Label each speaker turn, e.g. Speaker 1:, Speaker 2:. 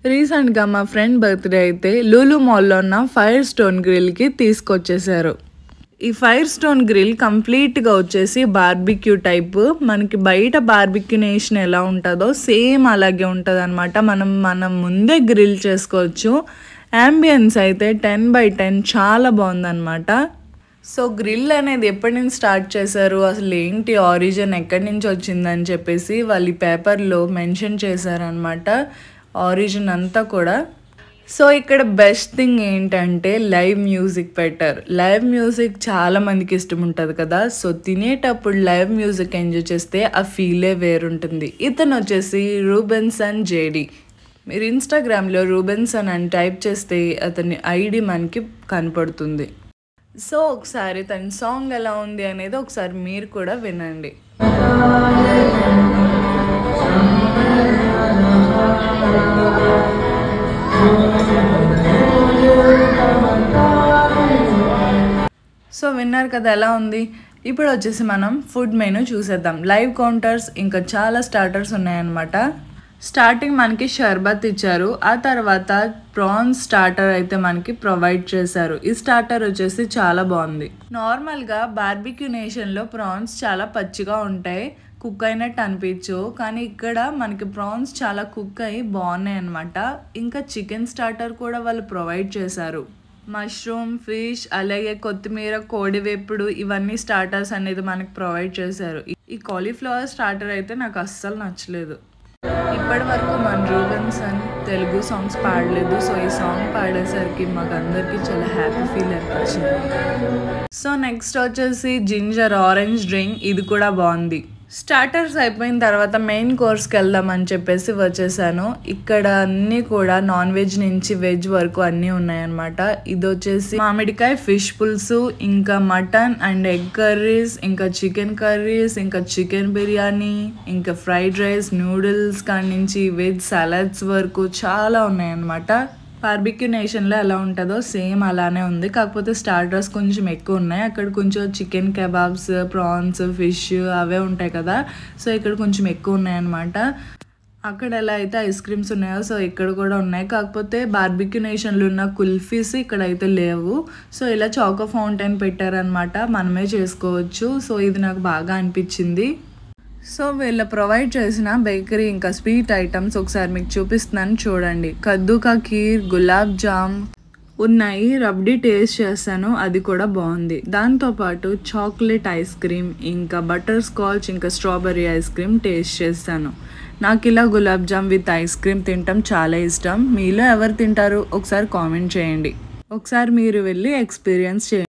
Speaker 1: రీసెంట్‌గా మా friend birthday అయితే లూలు మాల్‌లో ఉన్న ఫైర్ స్టోన్ గ్రిల్‌కి తీసుకొచ్చేసారు. ఈ ఫైర్ స్టోన్ గ్రిల్ కంప్లీట్‌గా వచ్చేసి బార్బిక్యూ టైపు. మనకి బయట బార్బిక్యునేషన్ ఎలా ఉంటదో సేమ్ అలాగే ఉంటదనమాట. మనం ముందే గ్రిల్ చేసుకోవచ్చు. యాంబియన్స్ అయితే 10/10 చాలా బాగుందనమాట. సో గ్రిల్ అనేది ఎప్పటి నుంచి స్టార్ట్ చేశారు, అసలు ఏంటి ఆరిజిన్ ఎక్కడి నుంచి వచ్చిందని చెప్పేసి వాళ్ళు ఈ పేపర్లో మెన్షన్ చేశారనమాట. ఆరిజిన్ అంతా కూడా. సో ఇక్కడ బెస్ట్ థింగ్ ఏంటంటే లైవ్ మ్యూజిక్ పెట్టారు. లైవ్ మ్యూజిక్ చాలా మందికి ఇష్టం ఉంటుంది కదా. సో తినేటప్పుడు లైవ్ మ్యూజిక్ ఎంజాయ్ చేస్తే ఆ ఫీలే వేరుంటుంది. ఇతను వచ్చేసి రూబెన్సన్ జేడి. మీరు ఇన్స్టాగ్రామ్లో రూబెన్సన్ అని టైప్ చేస్తే అతని ఐడి మనకి కనపడుతుంది. సో ఒకసారి తన సాంగ్ ఎలా ఉంది అనేది ఒకసారి మీరు కూడా వినండి. సో విన్నారు కదా ఎలా ఉంది. ఇప్పుడు వచ్చేసి మనం ఫుడ్ మెనూ చూసేద్దాం. లైవ్ కౌంటర్స్ ఇంకా చాలా స్టార్టర్స్ ఉన్నాయన్నమాట. స్టార్టింగ్ మనకి షర్బత్ ఇచ్చారు. ఆ తర్వాత ప్రాన్స్ స్టార్టర్ అయితే మనకి ప్రొవైడ్ చేశారు. ఈ స్టార్టర్ వచ్చేసి చాలా బాగుంది. నార్మల్గా బార్బిక్యూ నేషన్లో ప్రాన్స్ చాలా పచ్చిగా ఉంటాయి, కుక్ అయినట్టు అనిపించు. కానీ ఇక్కడ మనకి ప్రాన్స్ చాలా కుక్ అయ్యి బాగున్నాయి అనమాట. ఇంకా చికెన్ స్టార్టర్ కూడా వాళ్ళు ప్రొవైడ్ చేశారు. మష్రూమ్, ఫిష్, అలాగే కొత్తిమీర, కోడివేపుడు ఇవన్నీ స్టార్టర్స్ అనేది మనకి ప్రొవైడ్ చేశారు. ఈ కాలీఫ్లవర్ స్టార్టర్ అయితే నాకు అస్సలు నచ్చలేదు. ఇప్పటి వరకు మన రూబెన్సన్ తెలుగు సాంగ్స్ పాడలేదు. సో ఈ సాంగ్ పాడేసరికి మాకు అందరికీ చాలా హ్యాపీ ఫీల్ అనిపించింది. సో నెక్స్ట్ వచ్చేసి జింజర్ ఆరెంజ్ డ్రింక్, ఇది కూడా బాగుంది. స్టార్టర్స్ అయిపోయిన తర్వాత మెయిన్ కోర్స్కి వెళ్దామని చెప్పేసి వచ్చేసాను. ఇక్కడ అన్నీ కూడా నాన్ వెజ్ నుంచి వెజ్ వరకు అన్నీ ఉన్నాయన్నమాట. ఇది వచ్చేసి మామిడికాయ ఫిష్ పులుసు, ఇంకా మటన్ అండ్ ఎగ్ కర్రీస్, ఇంకా చికెన్ కర్రీస్, ఇంకా చికెన్ బిర్యానీ, ఇంకా ఫ్రైడ్ రైస్, నూడిల్స్ కాడి నుంచి వెజ్ సలాడ్స్ వరకు చాలా ఉన్నాయన్నమాట. బార్బిక్యూ నేషన్లో ఎలా ఉంటుందో సేమ్ అలానే ఉంది. కాకపోతే స్టార్టర్స్ కొంచెం ఎక్కువ ఉన్నాయి. అక్కడ కొంచెం చికెన్ కబాబ్స్, ప్రాన్స్, ఫిష్ అవే ఉంటాయి కదా. సో ఇక్కడ కొంచెం ఎక్కువ ఉన్నాయన్నమాట. అక్కడ ఎలా అయితే ఐస్ క్రీమ్స్ ఉన్నాయో సో ఇక్కడ కూడా ఉన్నాయి. కాకపోతే బార్బిక్యూ నేషన్లో ఉన్న కుల్ఫీస్ ఇక్కడ అయితే లేవు. సో ఇలా చాకో ఫౌంటైన్ పెట్టారనమాట, మనమే చేసుకోవచ్చు. సో ఇది నాకు బాగా అనిపించింది. సో వీళ్ళు ప్రొవైడ్ చేసిన బేకరీ ఇంకా స్వీట్ ఐటమ్స్ ఒకసారి మీకు చూపిస్తున్నాను చూడండి. కద్దు కా ఖీర్, గులాబ్ జామ్ ఉన్నాయి. రబ్డీ టేస్ట్ చేస్తాను, అది కూడా బాగుంది. దాంతోపాటు చాక్లెట్ ఐస్ క్రీమ్, ఇంకా బటర్ స్కాచ్, ఇంకా స్ట్రాబెర్రీ ఐస్ క్రీమ్ టేస్ట్ చేస్తాను. నాకు ఇలా gulab jam with ice cream తినటం చాలా ఇష్టం. మీలో ఎవరు తింటారు ఒకసారి కామెంట్ చేయండి. ఒకసారి మీరు వెళ్ళి ఎక్స్పీరియన్స్ చేయండి.